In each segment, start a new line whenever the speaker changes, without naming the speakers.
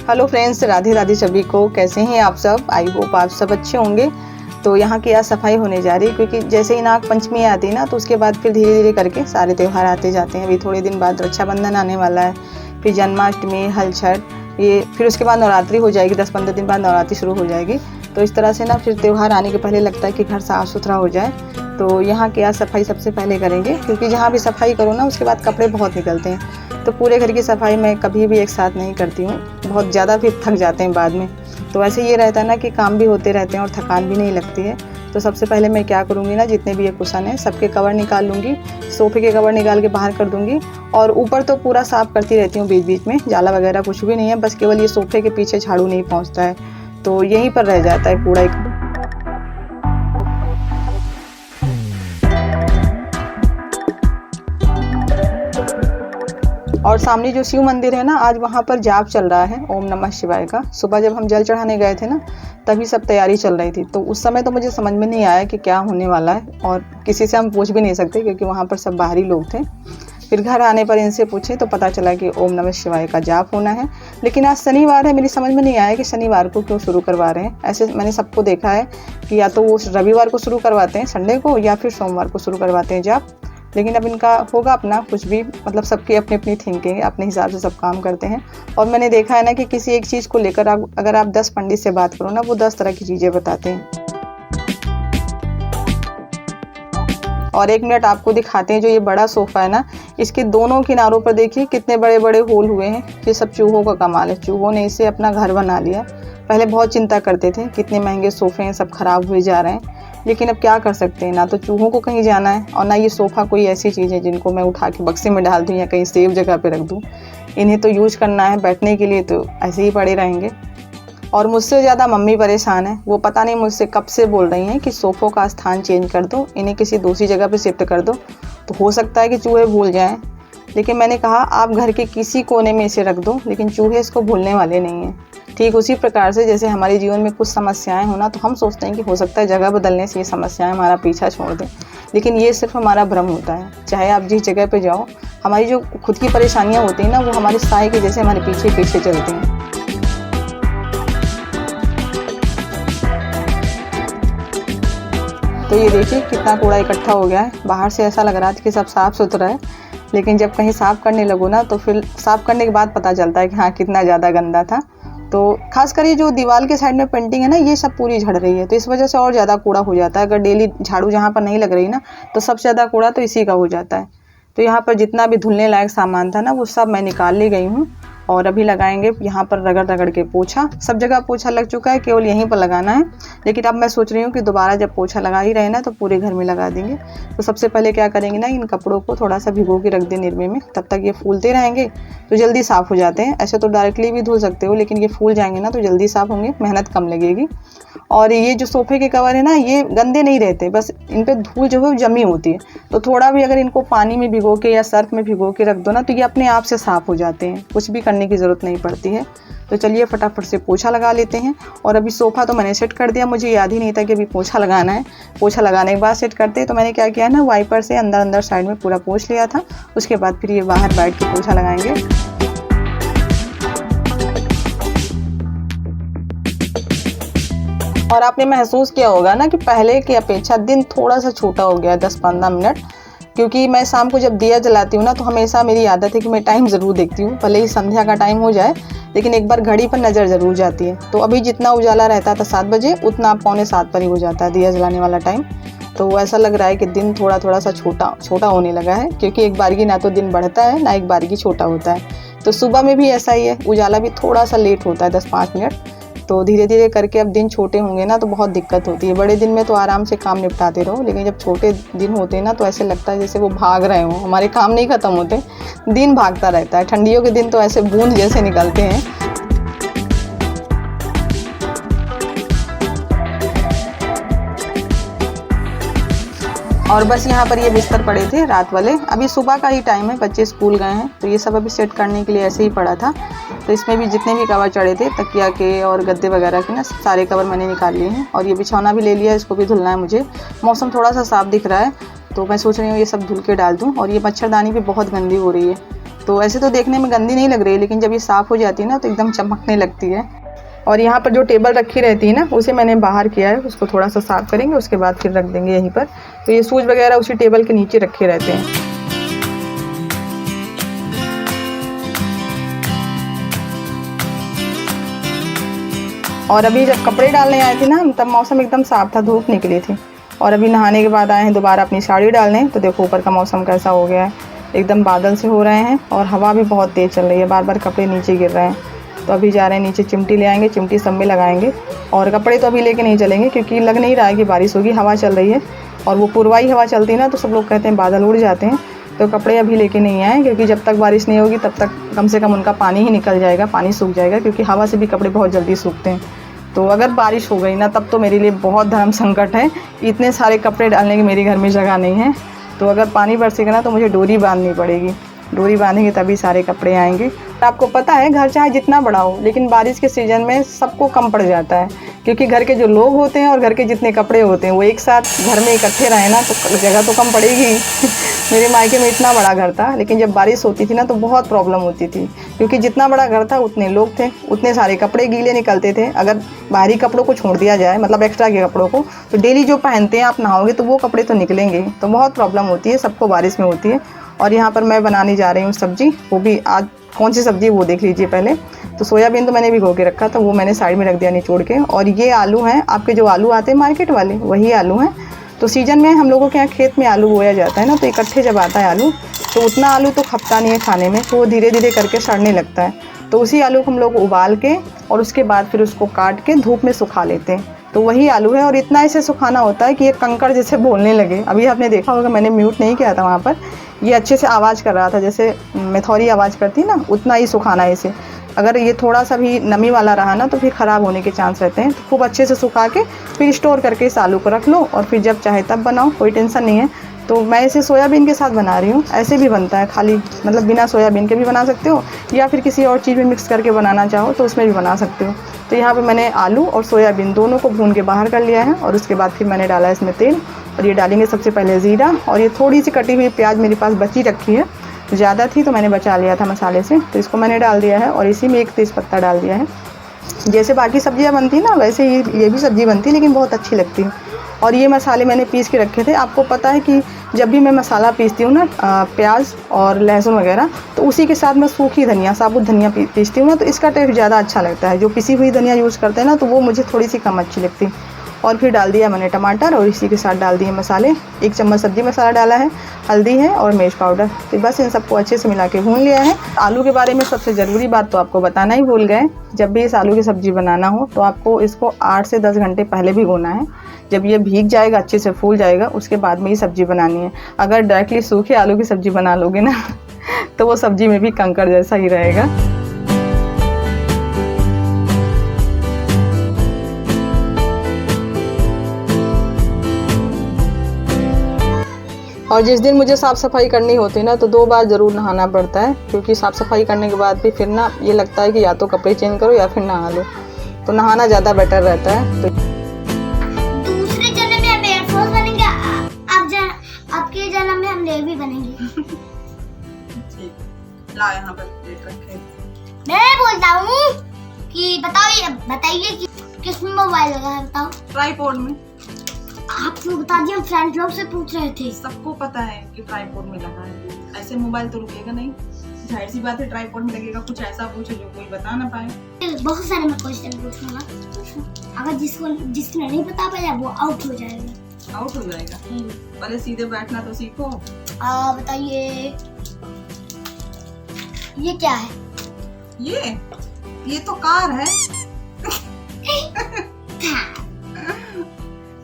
Hello friends, Radhe Radhe सभी को। कैसे हैं आप सब? आई होप आप सब अच्छे होंगे। तो यहाँ की आज सफाई होने जा रही है, क्योंकि जैसे ही नाग पंचमी आती है ना, तो उसके बाद फिर धीरे धीरे करके सारे त्यौहार आते जाते हैं। अभी थोड़े दिन बाद रक्षाबंधन आने वाला है, फिर जन्माष्टमी, हल छठ, ये फिर उसके बाद नवरात्रि हो जाएगी। 10-15 दिन बाद नवरात्रि शुरू हो जाएगी। तो इस तरह से ना फिर त्यौहार आने के पहले लगता है कि घर साफ़ सुथरा हो जाए। तो यहाँ की आज सफाई सबसे पहले करेंगे, क्योंकि जहाँ भी सफाई करो ना उसके बाद कपड़े बहुत निकलते हैं। तो पूरे घर की सफाई मैं कभी भी एक साथ नहीं करती हूँ, बहुत ज़्यादा फिर थक जाते हैं बाद में। तो ऐसे ये रहता है ना कि काम भी होते रहते हैं और थकान भी नहीं लगती है। तो सबसे पहले मैं क्या करूँगी ना, जितने भी ये कुशन हैं सबके कवर निकाल लूँगी, सोफ़े के कवर निकाल के बाहर कर दूँगी। और ऊपर तो पूरा साफ़ करती रहती हूँ बीच बीच में, जाला वगैरह कुछ भी नहीं है, बस केवल ये सोफ़े के पीछे झाड़ू नहीं पहुँचता है, तो यहीं पर रह जाता है कूड़ा। और सामने जो शिव मंदिर है ना, आज वहाँ पर जाप चल रहा है ओम नमः शिवाय का। सुबह जब हम जल चढ़ाने गए थे ना, तभी सब तैयारी चल रही थी। तो उस समय तो मुझे समझ में नहीं आया कि क्या होने वाला है, और किसी से हम पूछ भी नहीं सकते क्योंकि वहाँ पर सब बाहरी लोग थे। फिर घर आने पर इनसे पूछे तो पता चला कि ओम नमः शिवाय का जाप होना है। लेकिन आज शनिवार है, मेरी समझ में नहीं आया कि शनिवार को क्यों शुरू करवा रहे हैं। ऐसे मैंने सबको देखा है कि या तो वो रविवार को शुरू करवाते हैं, संडे को, या फिर सोमवार को शुरू करवाते हैं जाप। लेकिन अब इनका होगा अपना कुछ भी, मतलब सबकी अपनी अपनी थिंकिंग, अपने हिसाब से सब काम करते हैं। और मैंने देखा है ना कि किसी एक चीज़ को लेकर अगर आप 10 पंडित से बात करो ना, वो 10 तरह की चीज़ें बताते हैं। और एक मिनट आपको दिखाते हैं, जो ये बड़ा सोफ़ा है ना, इसके दोनों किनारों पर देखिए कितने बड़े बड़े होल हुए हैं। ये सब चूहों का कमाल है, चूहों ने इसे अपना घर बना लिया। पहले बहुत चिंता करते थे, कितने महंगे सोफ़े हैं, सब खराब हुए जा रहे हैं। लेकिन अब क्या कर सकते हैं, ना तो चूहों को कहीं जाना है, और ना ये सोफ़ा कोई ऐसी चीज़ है जिनको मैं उठा के बक्से में डाल दूँ या कहीं सेफ जगह पे रख दूँ। इन्हें तो यूज करना है, बैठने के लिए तो ऐसे ही पड़े रहेंगे। और मुझसे ज़्यादा मम्मी परेशान है। वो पता नहीं मुझसे कब से बोल रही हैं कि सोफ़ों का स्थान चेंज कर दो, इन्हें किसी दूसरी जगह पे शिफ्ट कर दो, तो हो सकता है कि चूहे भूल जाएं। लेकिन मैंने कहा आप घर के किसी कोने में इसे रख दो, लेकिन चूहे इसको भूलने वाले नहीं हैं। ठीक उसी प्रकार से जैसे हमारे जीवन में कुछ समस्याएं होना, तो हम सोचते हैं कि हो सकता है जगह बदलने से ये समस्याएं हमारा पीछा छोड़ दें, लेकिन ये सिर्फ हमारा भ्रम होता है। चाहे आप जिस जगह पे जाओ, हमारी जो खुद की परेशानियां होती हैं ना, वो हमारे साए के जैसे हमारे पीछे पीछे चलती हैं। तो ये देखिए कितना कूड़ा इकट्ठा हो गया है। बाहर से ऐसा लग रहा था कि सब साफ़ सुथरा है, लेकिन जब कहीं साफ़ करने लगो ना, तो फिर साफ़ करने के बाद पता चलता है कि हाँ, कितना ज़्यादा गंदा था। तो खासकर ये जो दीवार के साइड में पेंटिंग है ना, ये सब पूरी झड़ रही है, तो इस वजह से और ज़्यादा कूड़ा हो जाता है। अगर डेली झाड़ू जहाँ पर नहीं लग रही ना, तो सबसे ज़्यादा कूड़ा तो इसी का हो जाता है। तो यहाँ पर जितना भी धुलने लायक सामान था ना, वो सब मैं निकाल ले गई हूँ। और अभी लगाएंगे यहाँ पर रगड़ रगड़ के पोछा। सब जगह पोछा लग चुका है, केवल यहीं पर लगाना है। लेकिन अब मैं सोच रही हूँ कि दोबारा जब पोछा लगा ही रहे ना, तो पूरे घर में लगा देंगे। तो सबसे पहले क्या करेंगे ना, इन कपड़ों को थोड़ा सा भिगो के रख दें निर्मे में, तब तक ये फूलते रहेंगे तो जल्दी साफ़ हो जाते हैं। ऐसे तो डायरेक्टली भी धुल सकते हो, लेकिन ये फूल जाएंगे ना तो जल्दी साफ़ होंगे, मेहनत कम लगेगी। और ये जो सोफ़े के कवर है ना, ये गंदे नहीं रहते, बस इन पर धूल जो है वो जमी होती है। तो थोड़ा भी अगर इनको पानी में भिगो के या सर्फ में भिगो के रख दो ना, तो ये अपने आप से साफ़ हो जाते हैं, कुछ भी करने की ज़रूरत नहीं पड़ती है। तो चलिए फटाफट से पोछा लगा लेते हैं। और अभी सोफ़ा तो मैंने सेट कर दिया, मुझे याद ही नहीं था कि अभी पोछा लगाना है। पोछा लगाने के बाद सेट करते, तो मैंने क्या किया ना, वाइपर से अंदर अंदर साइड में पूरा पोंछ लिया था। उसके बाद फिर ये बाहर बैठ के पोछा लगाएंगे। और आपने महसूस किया होगा ना कि पहले की अपेक्षा दिन थोड़ा सा छोटा हो गया, 10-15 मिनट। क्योंकि मैं शाम को जब दिया जलाती हूँ ना, तो हमेशा मेरी आदत है कि मैं टाइम ज़रूर देखती हूँ, भले ही संध्या का टाइम हो जाए, लेकिन एक बार घड़ी पर नज़र ज़रूर जाती है। तो अभी जितना उजाला रहता था 7 बजे, उतना 6:45 पर ही हो जाता है दिया जलाने वाला टाइम। तो ऐसा लग रहा है कि दिन थोड़ा थोड़ा सा छोटा होने लगा है, क्योंकि एक बारगी ना तो दिन बढ़ता है, ना एक बारगी छोटा होता है। तो सुबह में भी ऐसा ही है, उजाला भी थोड़ा सा लेट होता है, 10-5 मिनट। तो धीरे धीरे करके अब दिन छोटे होंगे ना, तो बहुत दिक्कत होती है। बड़े दिन में तो आराम से काम निपटाते रहो, लेकिन जब छोटे दिन होते हैं ना, तो ऐसे लगता है जैसे वो भाग रहे हों, हमारे काम नहीं ख़त्म होते, दिन भागता रहता है। ठंडियों के दिन तो ऐसे बूंद जैसे निकलते हैं। और बस यहाँ पर ये बिस्तर पड़े थे रात वाले। अभी सुबह का ही टाइम है, बच्चे स्कूल गए हैं, तो ये सब अभी सेट करने के लिए ऐसे ही पड़ा था। तो इसमें भी जितने भी कवर चढ़े थे, तकिया के और गद्दे वगैरह के ना, सारे कवर मैंने निकाल लिए हैं। और ये बिछौना भी ले लिया, इसको भी धुलना है मुझे। मौसम थोड़ा सा साफ दिख रहा है, तो मैं सोच रही हूँ ये सब धुल के डाल दूँ। और ये मच्छरदानी भी बहुत गंदी हो रही है, तो ऐसे तो देखने में गंदी नहीं लग रही है, लेकिन जब ये साफ़ हो जाती है ना तो एकदम चमकने लगती है। और यहाँ पर जो टेबल रखी रहती है ना, उसे मैंने बाहर किया है, उसको थोड़ा सा साफ़ करेंगे, उसके बाद फिर रख देंगे यहीं पर। तो ये शूज़ वगैरह उसी टेबल के नीचे रखे रहते हैं। और अभी जब कपड़े डालने आए थे ना हम, तब मौसम एकदम साफ़ था, धूप निकली थी। और अभी नहाने के बाद आए हैं दोबारा अपनी साड़ी डालने, तो देखो ऊपर का मौसम कैसा हो गया है, एकदम बादल से हो रहे हैं और हवा भी बहुत तेज़ चल रही है, बार बार कपड़े नीचे गिर रहे हैं। तो अभी जा रहे हैं नीचे, चिमटी ले आएंगे, चिमटी सब में लगाएंगे। और कपड़े तो अभी लेके नहीं चलेंगे क्योंकि लग नहीं रहा है कि बारिश होगी, हवा चल रही है। और वो पूर्वाई हवा चलती है ना, तो सब लोग कहते हैं बादल उड़ जाते हैं। तो कपड़े अभी लेके नहीं आए, क्योंकि जब तक बारिश नहीं होगी तब तक कम से कम उनका पानी ही निकल जाएगा, पानी सूख जाएगा, क्योंकि हवा से भी कपड़े बहुत जल्दी सूखते हैं। तो अगर बारिश हो गई ना, तब तो मेरे लिए बहुत धर्म संकट है। इतने सारे कपड़े डालने की मेरे घर में जगह नहीं है। तो अगर पानी बरसेगा ना तो मुझे डोरी बांधनी पड़ेगी, डोरी बांधेंगे तभी सारे कपड़े आएंगे। आपको पता है घर चाहे जितना बड़ा हो, लेकिन बारिश के सीज़न में सबको कम पड़ जाता है, क्योंकि घर के जो लोग होते हैं और घर के जितने कपड़े होते हैं वो एक साथ घर में इकट्ठे रहें ना, तो जगह तो कम पड़ेगी। मेरे मायके में इतना बड़ा घर था, लेकिन जब बारिश होती थी ना तो बहुत प्रॉब्लम होती थी, क्योंकि जितना बड़ा घर था उतने लोग थे, उतने सारे कपड़े गीले निकलते थे। अगर बाहरी कपड़ों को छोड़ दिया जाए, मतलब एक्स्ट्रा के कपड़ों को, तो डेली जो पहनते हैं आप नहाओगे तो वो कपड़े तो निकलेंगे। तो बहुत प्रॉब्लम होती है, सबको बारिश में होती है। और यहाँ पर मैं बनाने जा रही हूँ सब्जी, वो भी आज कौन सी सब्जी वो देख लीजिए पहले। तो सोयाबीन तो मैंने भिगो के रखा था, वो मैंने साइड में रख दिया निचोड़ के। और ये आलू हैं, आपके जो आलू आते हैं मार्केट वाले, वही आलू हैं। तो सीजन में हम लोगों के यहाँ खेत में आलू बोया जाता है ना, तो इकट्ठे जब आता है आलू, तो उतना आलू तो खपता नहीं है खाने में, तो वो धीरे धीरे करके सड़ने लगता है। तो उसी आलू को हम लोग उबाल के और उसके बाद फिर उसको काट के धूप में सुखा लेते हैं। तो वही आलू है। और इतना इसे सुखाना होता है कि ये कंकड़ जैसे बोलने लगे। अभी आपने देखा होगा, मैंने म्यूट नहीं किया था वहाँ पर, ये अच्छे से आवाज़ कर रहा था, जैसे मेथौरी आवाज़ करती ना, उतना ही सुखाना है इसे। अगर ये थोड़ा सा भी नमी वाला रहा ना तो फिर ख़राब होने के चांस रहते हैं। तो खूब अच्छे से सुखा के फिर स्टोर करके इस आलू को रख लो और फिर जब चाहे तब बनाओ, कोई टेंशन नहीं है। तो मैं इसे सोयाबीन के साथ बना रही हूँ, ऐसे भी बनता है खाली, मतलब बिना सोयाबीन के भी बना सकते हो, या फिर किसी और चीज़ में मिक्स करके बनाना चाहो तो उसमें भी बना सकते हो। तो यहाँ पे मैंने आलू और सोयाबीन दोनों को भून के बाहर कर लिया है। और उसके बाद फिर मैंने डाला इसमें तेल, और ये डालेंगे सबसे पहले ज़ीरा। और ये थोड़ी सी कटी हुई प्याज मेरे पास बची रखी है, ज़्यादा थी तो मैंने बचा लिया था मसाले से, तो इसको मैंने डाल दिया है। और इसी में एक तेज़पत्ता डाल दिया है। जैसे बाकी सब्जियां बनती ना वैसे ये भी सब्ज़ी बनती, लेकिन बहुत अच्छी लगती है। और ये मसाले मैंने पीस के रखे थे। आपको पता है कि जब भी मैं मसाला पीसती हूँ ना, प्याज और लहसुन वगैरह, तो उसी के साथ मैं सूखी धनिया, साबुत धनिया पीसती हूँ ना, तो इसका टेस्ट ज़्यादा अच्छा लगता है। जो पिसी हुई धनिया यूज़ करते हैं ना, तो वो मुझे थोड़ी सी कम अच्छी लगती। और फिर डाल दिया मैंने टमाटर, और इसी के साथ डाल दिए मसाले। 1 चम्मच सब्ज़ी मसाला डाला है, हल्दी है और मिर्च पाउडर। तो बस इन सबको अच्छे से मिला के भून लिया है। आलू के बारे में सबसे ज़रूरी बात तो आपको बताना ही भूल गए, जब भी इस आलू की सब्ज़ी बनाना हो तो आपको इसको 8 से 10 घंटे पहले भिगोना है। जब ये भीग जाएगा, अच्छे से फूल जाएगा, उसके बाद में ही सब्ज़ी बनानी है। अगर डायरेक्टली सूखे आलू की सब्ज़ी बना लोगे ना तो वो सब्ज़ी में भी कंकड़ जैसा ही रहेगा। और जिस दिन मुझे साफ़ सफाई करनी होती है ना, तो 2 बार ज़रूर नहाना पड़ता है, क्योंकि साफ़ सफाई करने के बाद भी फिर ना ये लगता है कि या तो कपड़े चेंज करो या फिर नहा लो। तो नहाना ज़्यादा बेटर रहता है। तो
दूसरे जन्म में हम एयरफोर्स बनेंगे, आपके जन्म में हम नेवी बनेंगे।
ला यहाँ पर प्लेट रखे।
मैं बोलता हूँ कि बताइए कि किस में मोबाइल लगा है, बताओ।
ट्राइपॉड में।
आपने बता दिया, हम फ्रेंड लोग से पूछ रहे थे।
सबको पता है कि ट्राइपॉड में लगा है, ऐसे मोबाइल तो रुकेगा नहीं, जाहिर सी बात है ट्राइपॉड में लगेगा। कुछ ऐसा पूछो जो कोई बता ना पाए।
बहुत सारे मैं क्वेश्चन पूछूंगा, अगर जिसने नहीं बता पाया वो आउट हो जाएगा।
आउट हो जाएगा। पहले सीधे बैठना तो सीखो।
बताइए ये क्या है?
ये तो कार है।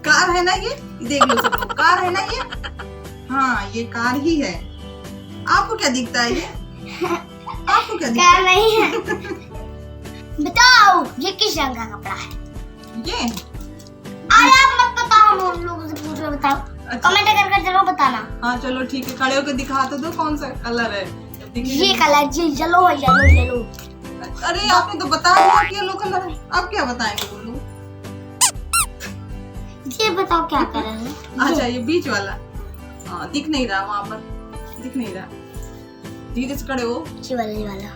कार है ना, ये देख लो सब लोग, कार है ना ये। हाँ, ये कार ही है। आपको क्या दिखता है ये? आपको क्या दिखता है?
कार नहीं है। बताओ ये किस रंग का कपड़ा है?
ये
आप मत बताओ, हम लोगों से पूछ रहे, बताओ।
अच्छा।
कमेंट करके जरूर बताना।
हाँ चलो ठीक है, खड़े होकर दिखा तो दो कौन सा कलर है।
ये कलर जी येलो है, येलो।
अरे आपने तो बता दिया कि येलो कलर है, आप क्या बताएंगे बोलो?
ये बताओ क्या कलर है?
अच्छा, ये बीच वाला। दिख नहीं रहा, वहाँ पर दिख नहीं रहा। ये किस खड़े हो?
ये वाला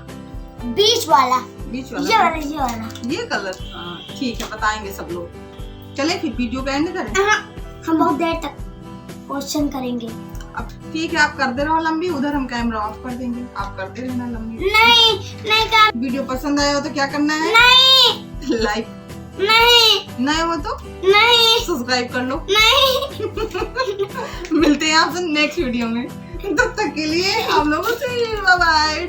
बीच वाला
बीच
ये
वाला,
वाला
ये कलर। हाँ ठीक है, बताएंगे सब लोग। चले फिर वीडियो को एंड करें।
हम बहुत देर तक क्वेश्चन करेंगे।
अब ठीक है, आप करते रहो लंबी, उधर हम कैमरा ऑफ कर देंगे, आप करते रहना लंबी।
नहीं कर।
वीडियो पसंद आया हो तो क्या करना है?
नहीं
लाइक,
नहीं
नए हो तो
नहीं
सब्सक्राइब कर लो।
नहीं।
मिलते हैं आपसे नेक्स्ट वीडियो में, तब तक के लिए आप लोगों से बाय बाय।